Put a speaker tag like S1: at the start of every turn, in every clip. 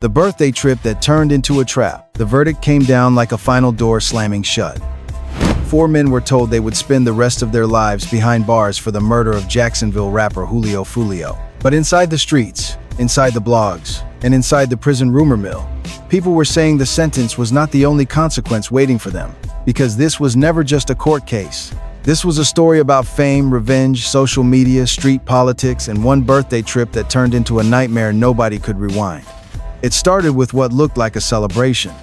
S1: The birthday trip that turned into a trap. The verdict came down like a final door slamming shut. 4 men were told they would spend the rest of their lives behind bars for the murder of Jacksonville rapper Julio Foolio. But inside the streets, inside the blogs, and inside the prison rumor mill, people were saying the sentence was not the only consequence waiting for them, because this was never just a court case. This was a story about fame, revenge, social media, street politics, and one birthday trip that turned into a nightmare nobody could rewind. It started with what looked like a celebration.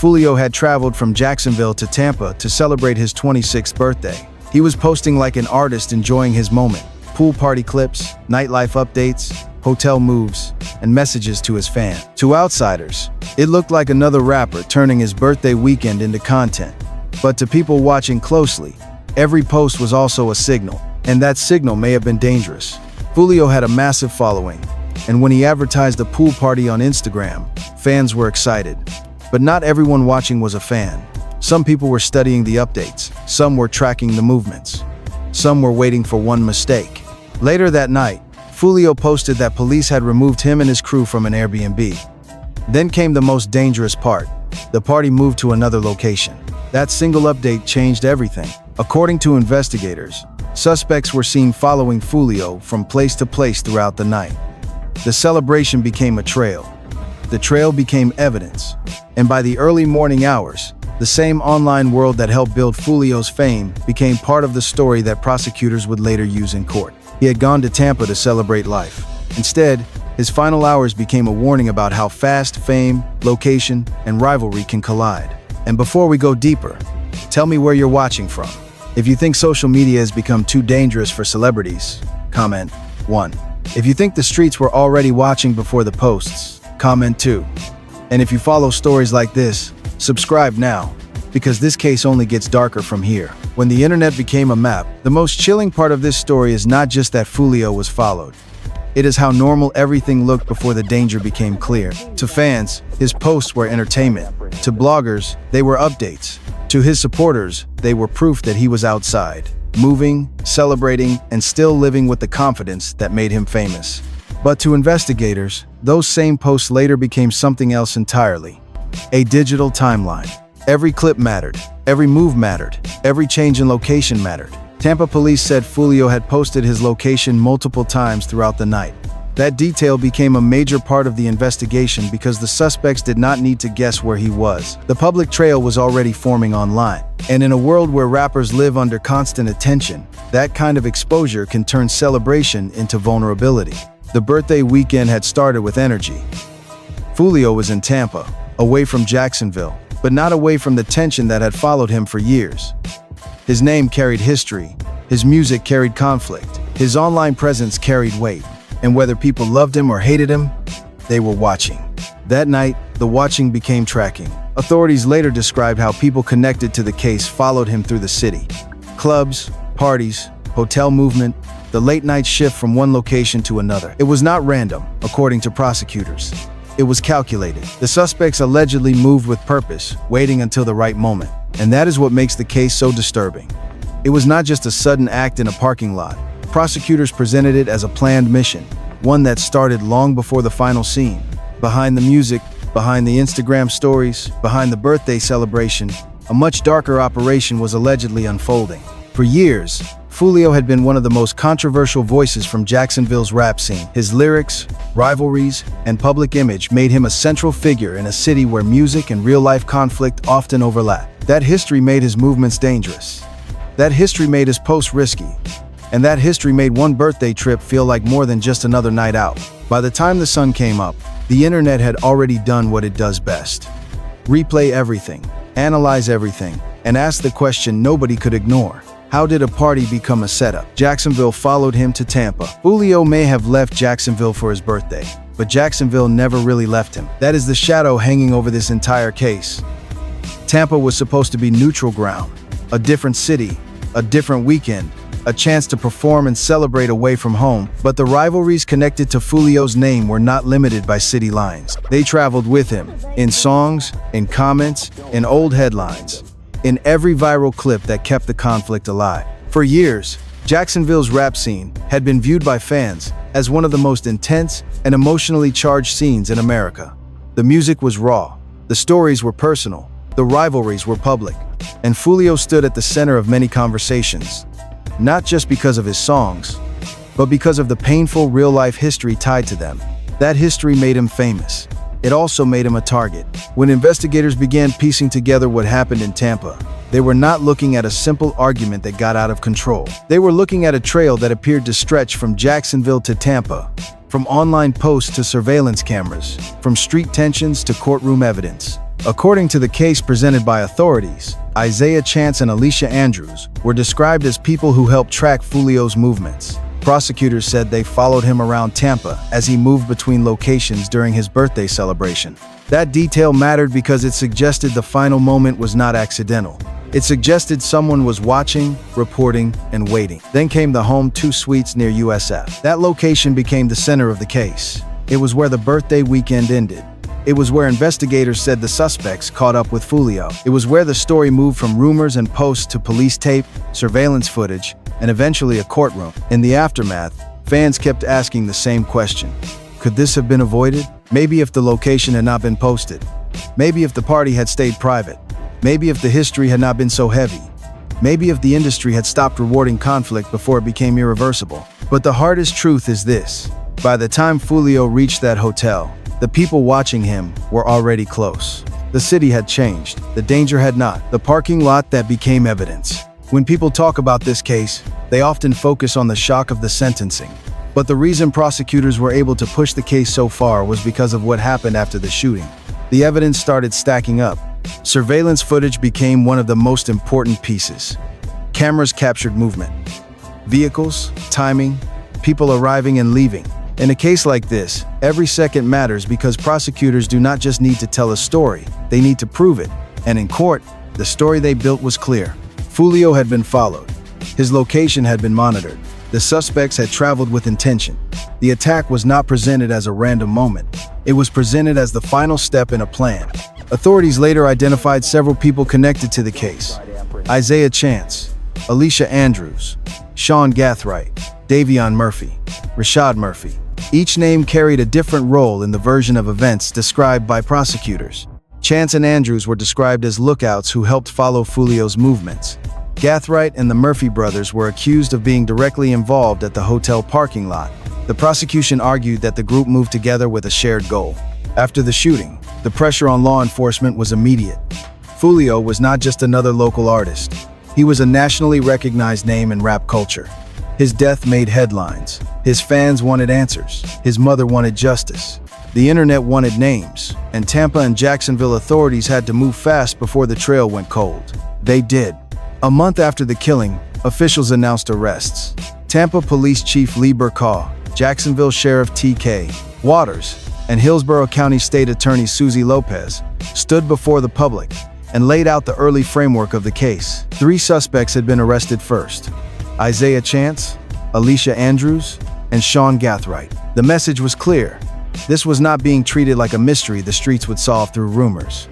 S1: Julio had traveled from Jacksonville to Tampa to celebrate his 26th birthday. He was posting like an artist enjoying his moment. Pool party clips, nightlife updates, hotel moves, and messages to his fan. To outsiders, it looked like another rapper turning his birthday weekend into content. But to people watching closely, every post was also a signal, and that signal may have been dangerous. Julio had a massive following, and when he advertised a pool party on Instagram, fans were excited. But not everyone watching was a fan. Some people were studying the updates, some were tracking the movements, some were waiting for one mistake. Later that night, Julio posted that police had removed him and his crew from an Airbnb. Then came the most dangerous part. The party moved to another location. That single update changed everything. According to investigators, suspects were seen following Julio from place to place throughout the night. The celebration became a trail. The trail became evidence. And by the early morning hours, the same online world that helped build Julio's fame became part of the story that prosecutors would later use in court. He had gone to Tampa to celebrate life. Instead, his final hours became a warning about how fast fame, location, and rivalry can collide. And before we go deeper, tell me where you're watching from. If you think social media has become too dangerous for celebrities, comment 1. If you think the streets were already watching before the posts, comment 2. And if you follow stories like this, subscribe now, because this case only gets darker from here. When the internet became a map, the most chilling part of this story is not just that Julio was followed. It is how normal everything looked before the danger became clear. To fans, his posts were entertainment. To bloggers, they were updates. To his supporters, they were proof that he was outside, moving, celebrating, and still living with the confidence that made him famous. But to investigators, those same posts later became something else entirely. A digital timeline. Every clip mattered. Every move mattered. Every change in location mattered. Tampa police said Julio had posted his location multiple times throughout the night. That detail became a major part of the investigation because the suspects did not need to guess where he was. The public trail was already forming online. And in a world where rappers live under constant attention, that kind of exposure can turn celebration into vulnerability. The birthday weekend had started with energy. Julio was in Tampa, away from Jacksonville, but not away from the tension that had followed him for years. His name carried history, his music carried conflict, his online presence carried weight, and whether people loved him or hated him, they were watching. That night, the watching became tracking. Authorities later described how people connected to the case followed him through the city. Clubs, parties, hotel movement, the late-night shift from one location to another. It was not random, according to prosecutors. It was calculated. The suspects allegedly moved with purpose, waiting until the right moment. And that is what makes the case so disturbing. It was not just a sudden act in a parking lot. Prosecutors presented it as a planned mission, one that started long before the final scene. Behind the music, behind the Instagram stories, behind the birthday celebration, a much darker operation was allegedly unfolding. For years, Julio had been one of the most controversial voices from Jacksonville's rap scene. His lyrics, rivalries, and public image made him a central figure in a city where music and real-life conflict often overlap. That history made his movements dangerous. That history made his posts risky. And that history made one birthday trip feel like more than just another night out. By the time the sun came up, the internet had already done what it does best. Replay everything, analyze everything, and ask the question nobody could ignore. How did a party become a setup? Jacksonville followed him to Tampa. Julio may have left Jacksonville for his birthday, but Jacksonville never really left him. That is the shadow hanging over this entire case. Tampa was supposed to be neutral ground, a different city, a different weekend, a chance to perform and celebrate away from home. But the rivalries connected to Julio's name were not limited by city lines. They traveled with him, in songs, in comments, in old headlines, in every viral clip that kept the conflict alive. For years, Jacksonville's rap scene had been viewed by fans as one of the most intense and emotionally charged scenes in America. The music was raw, the stories were personal, the rivalries were public, and Foolio stood at the center of many conversations, not just because of his songs, but because of the painful real-life history tied to them. That history made him famous. It also made him a target. When investigators began piecing together what happened in Tampa, they were not looking at a simple argument that got out of control. They were looking at a trail that appeared to stretch from Jacksonville to Tampa, from online posts to surveillance cameras, from street tensions to courtroom evidence. According to the case presented by authorities, Isaiah Chance and Alicia Andrews were described as people who helped track Foolio's movements. Prosecutors said they followed him around Tampa as he moved between locations during his birthday celebration. That detail mattered because it suggested the final moment was not accidental. It suggested someone was watching, reporting, and waiting. Then came the Home 2 Suites near USF. That location became the center of the case. It was where the birthday weekend ended. It was where investigators said the suspects caught up with Foolio. It was where the story moved from rumors and posts to police tape, surveillance footage, and eventually a courtroom. In the aftermath, fans kept asking the same question. Could this have been avoided? Maybe if the location had not been posted. Maybe if the party had stayed private. Maybe if the history had not been so heavy. Maybe if the industry had stopped rewarding conflict before it became irreversible. But the hardest truth is this. By the time Foolio reached that hotel, the people watching him were already close. The city had changed. The danger had not. The parking lot that became evidence. When people talk about this case, they often focus on the shock of the sentencing. But the reason prosecutors were able to push the case so far was because of what happened after the shooting. The evidence started stacking up. Surveillance footage became one of the most important pieces. Cameras captured movement, vehicles, timing, people arriving and leaving. In a case like this, every second matters because prosecutors do not just need to tell a story, they need to prove it. And in court, the story they built was clear. Foolio had been followed. His location had been monitored. The suspects had traveled with intention. The attack was not presented as a random moment. It was presented as the final step in a plan. Authorities later identified several people connected to the case. Isaiah Chance, Alicia Andrews, Sean Gathright, Davion Murphy, Rashad Murphy. Each name carried a different role in the version of events described by prosecutors. Chance and Andrews were described as lookouts who helped follow Foolio's movements. Gathright and the Murphy brothers were accused of being directly involved at the hotel parking lot. The prosecution argued that the group moved together with a shared goal. After the shooting, the pressure on law enforcement was immediate. Foolio was not just another local artist. He was a nationally recognized name in rap culture. His death made headlines. His fans wanted answers. His mother wanted justice. The internet wanted names, and Tampa and Jacksonville authorities had to move fast before the trail went cold. They did. A month after the killing, officials announced arrests. Tampa Police Chief Lee Burkaw, Jacksonville Sheriff T.K. Waters, and Hillsborough County State Attorney Susie Lopez stood before the public and laid out the early framework of the case. 3 suspects had been arrested first: Isaiah Chance, Alicia Andrews, and Sean Gathright. The message was clear. This was not being treated like a mystery the streets would solve through rumors.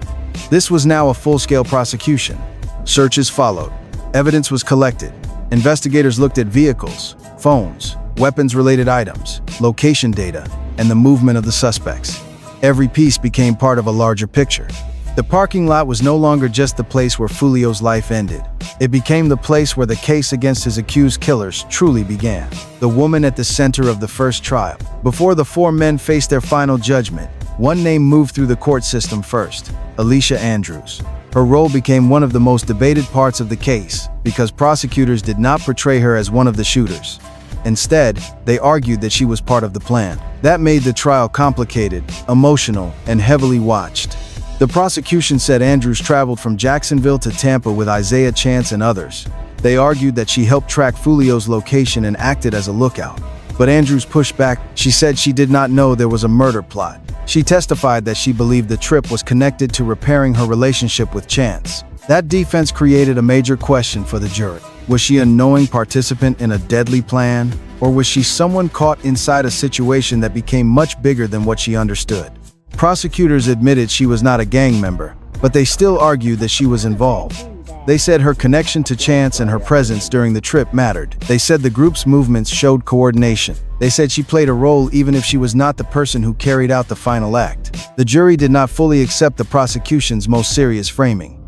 S1: This was now a full-scale prosecution. Searches followed. Evidence was collected. Investigators looked at vehicles, phones, weapons-related items, location data, and the movement of the suspects. Every piece became part of a larger picture. The parking lot was no longer just the place where Foolio's life ended. It became the place where the case against his accused killers truly began. The woman at the center of the first trial. Before the 4 men faced their final judgment, one name moved through the court system first: Alicia Andrews. Her role became one of the most debated parts of the case because prosecutors did not portray her as one of the shooters. Instead, they argued that she was part of the plan. That made the trial complicated, emotional, and heavily watched. The prosecution said Andrews traveled from Jacksonville to Tampa with Isaiah Chance and others. They argued that she helped track Foolio's location and acted as a lookout. But Andrews pushed back. She said she did not know there was a murder plot. She testified that she believed the trip was connected to repairing her relationship with Chance. That defense created a major question for the jury. Was she a knowing participant in a deadly plan, or was she someone caught inside a situation that became much bigger than what she understood? Prosecutors admitted she was not a gang member, but they still argued that she was involved. They said her connection to Chance and her presence during the trip mattered. They said the group's movements showed coordination. They said she played a role even if she was not the person who carried out the final act. The jury did not fully accept the prosecution's most serious framing.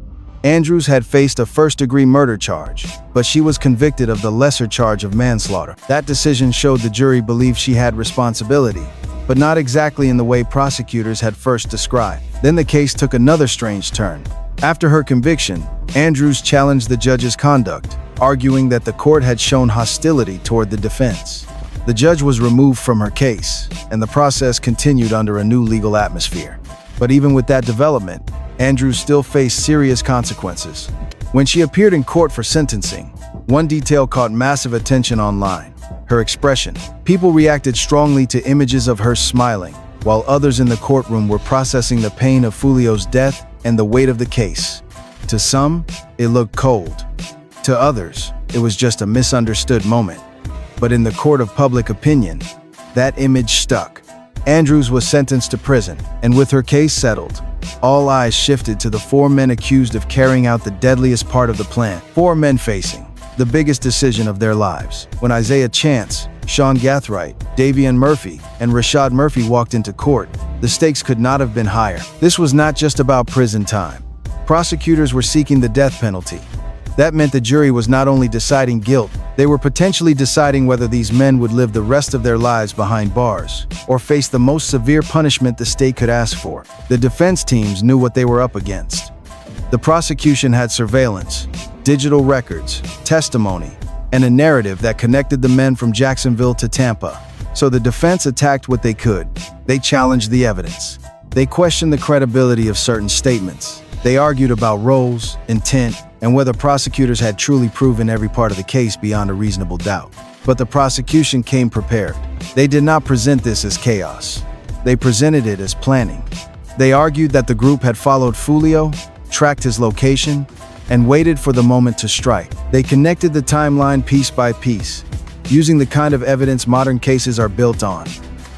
S1: Andrews had faced a first-degree murder charge, but she was convicted of the lesser charge of manslaughter. That decision showed the jury believed she had responsibility, but not exactly in the way prosecutors had first described. Then the case took another strange turn. After her conviction, Andrews challenged the judge's conduct, arguing that the court had shown hostility toward the defense. The judge was removed from her case, and the process continued under a new legal atmosphere. But even with that development, Andrews still faced serious consequences. When she appeared in court for sentencing, one detail caught massive attention online: her expression. People reacted strongly to images of her smiling, while others in the courtroom were processing the pain of Foolio's death and the weight of the case. To some, it looked cold. To others, it was just a misunderstood moment. But in the court of public opinion, that image stuck. Andrews was sentenced to prison, and with her case settled, all eyes shifted to the 4 men accused of carrying out the deadliest part of the plan. 4 men facing the biggest decision of their lives. When Isaiah Chance, Sean Gathright, Davion Murphy, and Rashad Murphy walked into court, the stakes could not have been higher. This was not just about prison time. Prosecutors were seeking the death penalty. That meant the jury was not only deciding guilt, they were potentially deciding whether these men would live the rest of their lives behind bars or face the most severe punishment the state could ask for. The defense teams knew what they were up against. The prosecution had surveillance, digital records, testimony, and a narrative that connected the men from Jacksonville to Tampa. So the defense attacked what they could. They challenged the evidence. They questioned the credibility of certain statements. They argued about roles, intent, and whether prosecutors had truly proven every part of the case beyond a reasonable doubt. But the prosecution came prepared. They did not present this as chaos. They presented it as planning. They argued that the group had followed Foolio, tracked his location, and waited for the moment to strike. They connected the timeline piece by piece, using the kind of evidence modern cases are built on: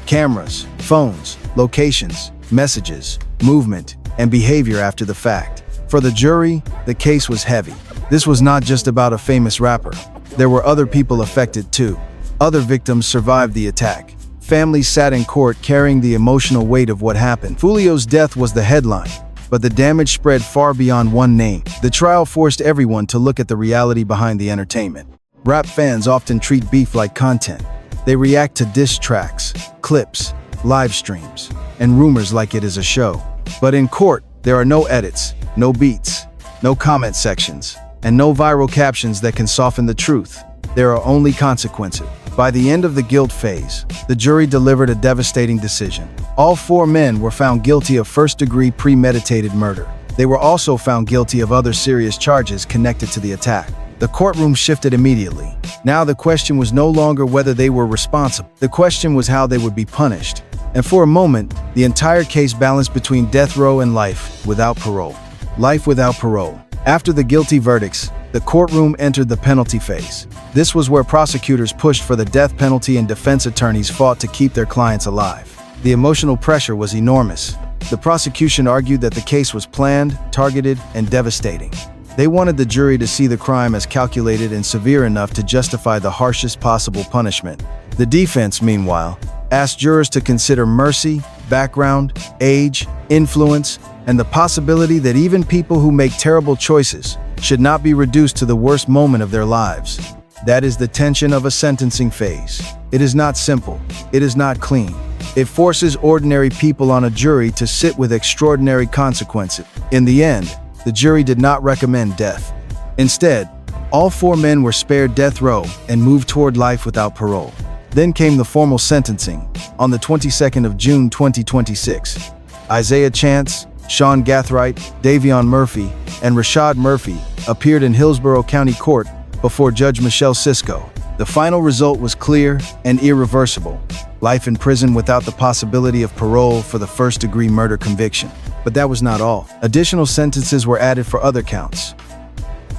S1: cameras, phones, locations, messages, movement, and behavior after the fact. For the jury, the case was heavy. This was not just about a famous rapper. There were other people affected too. Other victims survived the attack. Families sat in court carrying the emotional weight of what happened. Foolio's death was the headline, but the damage spread far beyond one name. The trial forced everyone to look at the reality behind the entertainment. Rap fans often treat beef like content. They react to diss tracks, clips, live streams, and rumors like it is a show. But in court, there are no edits, no beats, no comment sections, and no viral captions that can soften the truth. There are only consequences. By the end of the guilt phase, the jury delivered a devastating decision. All 4 men were found guilty of first-degree premeditated murder. They were also found guilty of other serious charges connected to the attack. The courtroom shifted immediately. Now the question was no longer whether they were responsible. The question was how they would be punished. And for a moment, the entire case balanced between death row and life without parole. Life without parole. After the guilty verdicts, the courtroom entered the penalty phase. This was where prosecutors pushed for the death penalty and defense attorneys fought to keep their clients alive. The emotional pressure was enormous. The prosecution argued that the case was planned, targeted, and devastating. They wanted the jury to see the crime as calculated and severe enough to justify the harshest possible punishment. The defense, meanwhile, asked jurors to consider mercy, background, age, influence, and the possibility that even people who make terrible choices should not be reduced to the worst moment of their lives. That is the tension of a sentencing phase. It is not simple. It is not clean. It forces ordinary people on a jury to sit with extraordinary consequences. In the end, the jury did not recommend death. Instead, all 4 men were spared death row and moved toward life without parole. Then came the formal sentencing on the 22nd of June 2026. Isaiah Chance, Sean Gathright, Davion Murphy, and Rashad Murphy appeared in Hillsborough County Court before Judge Michelle Cisco. The final result was clear and irreversible: life in prison without the possibility of parole for the first-degree murder conviction. But that was not all. Additional sentences were added for other counts.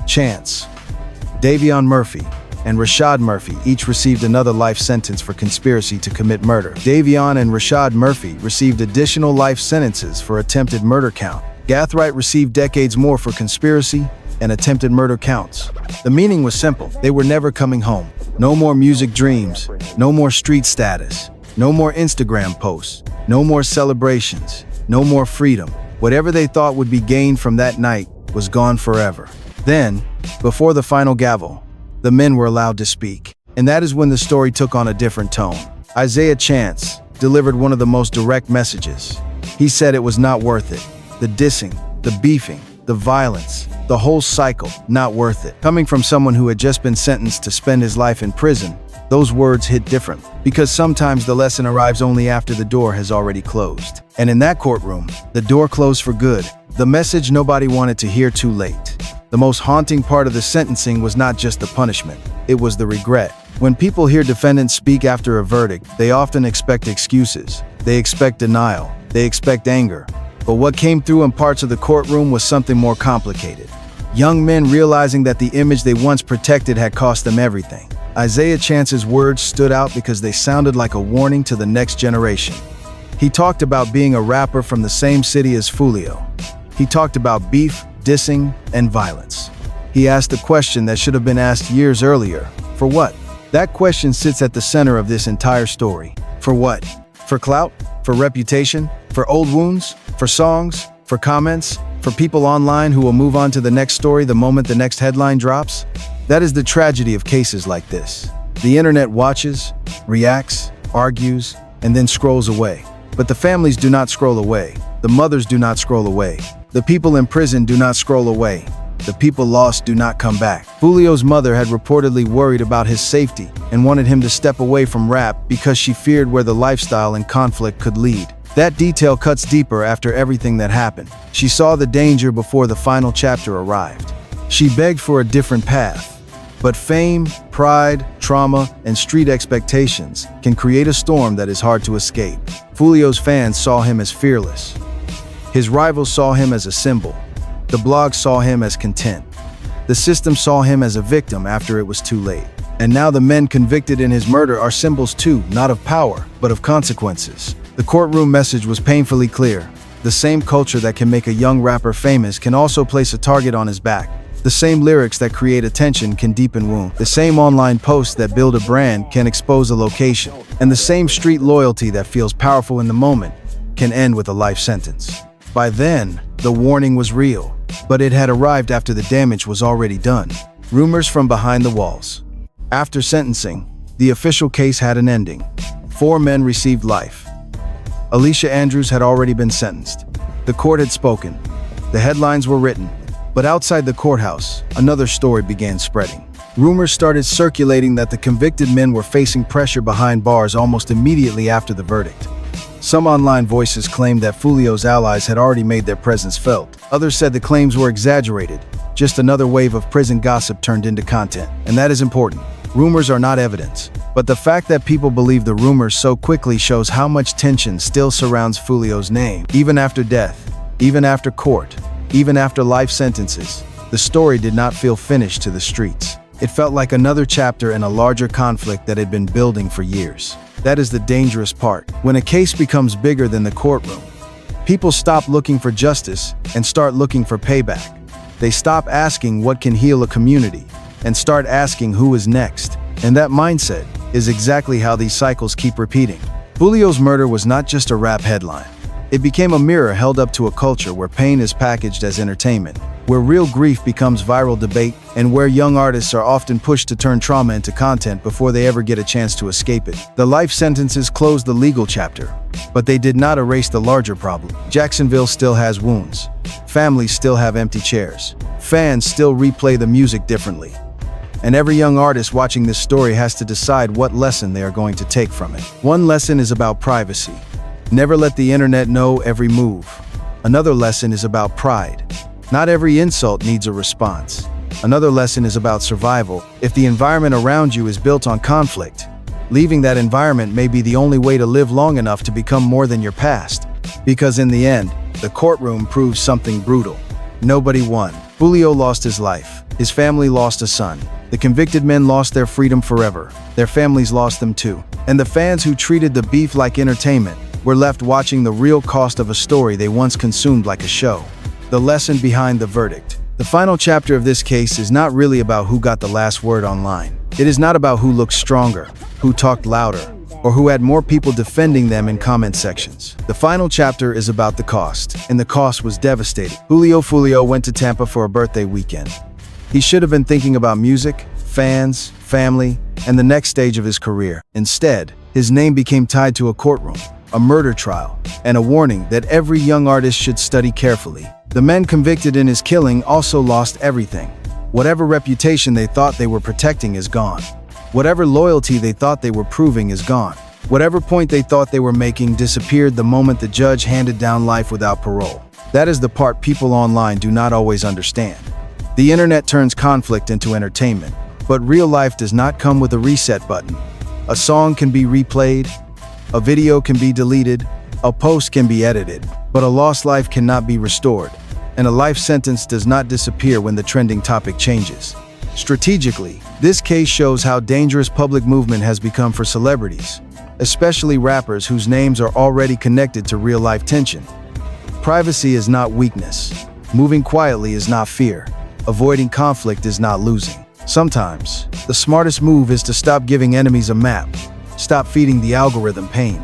S1: Chance, Davion Murphy, and Rashad Murphy each received another life sentence for conspiracy to commit murder. Davion and Rashad Murphy received additional life sentences for attempted murder count. Gathright received decades more for conspiracy, and attempted murder counts. The meaning was simple. They were never coming home. No more music dreams, no more street status, no more Instagram posts, no more celebrations, no more freedom. Whatever they thought would be gained from that night was gone forever. Then, before the final gavel, the men were allowed to speak. And that is when the story took on a different tone. Isaiah Chance delivered one of the most direct messages. He said it was not worth it. The dissing, the beefing, the violence, the whole cycle, not worth it. Coming from someone who had just been sentenced to spend his life in prison, those words hit different, because sometimes the lesson arrives only after the door has already closed. And in that courtroom, the door closed for good. The message nobody wanted to hear too late. The most haunting part of the sentencing was not just the punishment, it was the regret. When people hear defendants speak after a verdict, they often expect excuses. They expect denial. They expect anger. But what came through in parts of the courtroom was something more complicated. Young men realizing that the image they once protected had cost them everything. Isaiah Chance's words stood out because they sounded like a warning to the next generation. He talked about being a rapper from the same city as Foolio. He talked about beef, dissing, and violence. He asked the question that should have been asked years earlier. For what? That question sits at the center of this entire story. For what? For clout? For reputation? For old wounds? For songs? For comments? For people online who will move on to the next story the moment the next headline drops? That is the tragedy of cases like this. The internet watches, reacts, argues, and then scrolls away. But the families do not scroll away. The mothers do not scroll away. The people in prison do not scroll away. The people lost do not come back. Julio's mother had reportedly worried about his safety and wanted him to step away from rap because she feared where the lifestyle and conflict could lead. That detail cuts deeper after everything that happened. She saw the danger before the final chapter arrived. She begged for a different path. But fame, pride, trauma, and street expectations can create a storm that is hard to escape. Julio's fans saw him as fearless. His rivals saw him as a symbol. The blog saw him as content. The system saw him as a victim after it was too late. And now the men convicted in his murder are symbols too, not of power, but of consequences. The courtroom message was painfully clear. The same culture that can make a young rapper famous can also place a target on his back. The same lyrics that create attention can deepen wounds. The same online posts that build a brand can expose a location. And the same street loyalty that feels powerful in the moment can end with a life sentence. By then, the warning was real, but it had arrived after the damage was already done. Rumors from behind the walls. After sentencing, the official case had an ending. 4 men received life. Alicia Andrews had already been sentenced. The court had spoken. The headlines were written. But outside the courthouse, another story began spreading. Rumors started circulating that the convicted men were facing pressure behind bars almost immediately after the verdict. Some online voices claimed that Foolio's allies had already made their presence felt. Others said the claims were exaggerated, just another wave of prison gossip turned into content. And that is important. Rumors are not evidence. But the fact that people believe the rumors so quickly shows how much tension still surrounds Foolio's name. Even after death, even after court, even after life sentences, the story did not feel finished to the streets. It felt like another chapter in a larger conflict that had been building for years. That is the dangerous part. When a case becomes bigger than the courtroom, people stop looking for justice and start looking for payback. They stop asking what can heal a community and start asking who is next. And that mindset is exactly how these cycles keep repeating. Julio's murder was not just a rap headline. It became a mirror held up to a culture where pain is packaged as entertainment, where real grief becomes viral debate, and where young artists are often pushed to turn trauma into content before they ever get a chance to escape it. The life sentences closed the legal chapter, but they did not erase the larger problem. Jacksonville still has wounds. Families still have empty chairs. Fans still replay the music differently. And every young artist watching this story has to decide what lesson they are going to take from it. One lesson is about privacy. Never let the internet know every move. Another lesson is about pride. Not every insult needs a response. Another lesson is about survival. If the environment around you is built on conflict, leaving that environment may be the only way to live long enough to become more than your past. Because in the end, the courtroom proves something brutal. Nobody won. Julio lost his life. His family lost a son. The convicted men lost their freedom forever. Their families lost them too. And the fans who treated the beef like entertainment were left watching the real cost of a story they once consumed like a show. The lesson behind the verdict. The final chapter of this case is not really about who got the last word online. It is not about who looked stronger, who talked louder, or who had more people defending them in comment sections. The final chapter is about the cost, and the cost was devastating. Julio Foolio went to Tampa for a birthday weekend. He should have been thinking about music, fans, family, and the next stage of his career. Instead, his name became tied to a courtroom, a murder trial, and a warning that every young artist should study carefully. The men convicted in his killing also lost everything. Whatever reputation they thought they were protecting is gone. Whatever loyalty they thought they were proving is gone. Whatever point they thought they were making disappeared the moment the judge handed down life without parole. That is the part people online do not always understand. The internet turns conflict into entertainment, but real life does not come with a reset button. A song can be replayed, a video can be deleted, a post can be edited, but a lost life cannot be restored, and a life sentence does not disappear when the trending topic changes. Strategically, this case shows how dangerous public movement has become for celebrities, especially rappers whose names are already connected to real-life tension. Privacy is not weakness. Moving quietly is not fear. Avoiding conflict is not losing. Sometimes, the smartest move is to stop giving enemies a map, stop feeding the algorithm pain,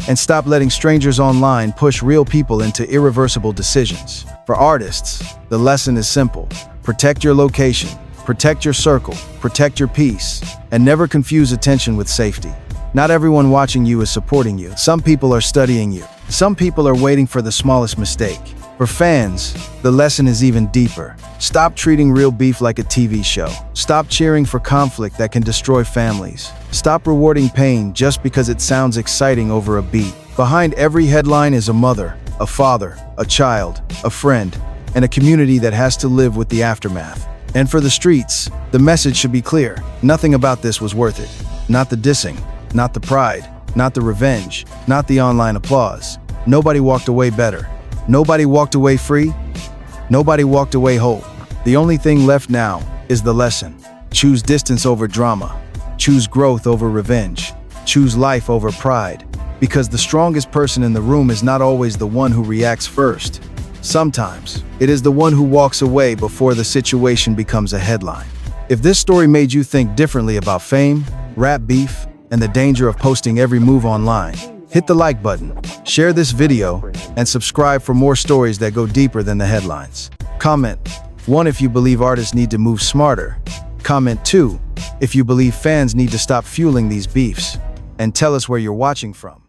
S1: and stop letting strangers online push real people into irreversible decisions. For artists, the lesson is simple. Protect your location, protect your circle, protect your peace, and never confuse attention with safety. Not everyone watching you is supporting you. Some people are studying you. Some people are waiting for the smallest mistake. For fans, the lesson is even deeper. Stop treating real beef like a TV show. Stop cheering for conflict that can destroy families. Stop rewarding pain just because it sounds exciting over a beat. Behind every headline is a mother, a father, a child, a friend, and a community that has to live with the aftermath. And for the streets, the message should be clear. Nothing about this was worth it. Not the dissing, not the pride, not the revenge, not the online applause. Nobody walked away better. Nobody walked away free. Nobody walked away whole. The only thing left now is the lesson. Choose distance over drama. Choose growth over revenge. Choose life over pride. Because the strongest person in the room is not always the one who reacts first. Sometimes, it is the one who walks away before the situation becomes a headline. If this story made you think differently about fame, rap beef, and the danger of posting every move online, hit the like button, share this video, and subscribe for more stories that go deeper than the headlines. Comment 1 if you believe artists need to move smarter. Comment 2 if you believe fans need to stop fueling these beefs. And tell us where you're watching from.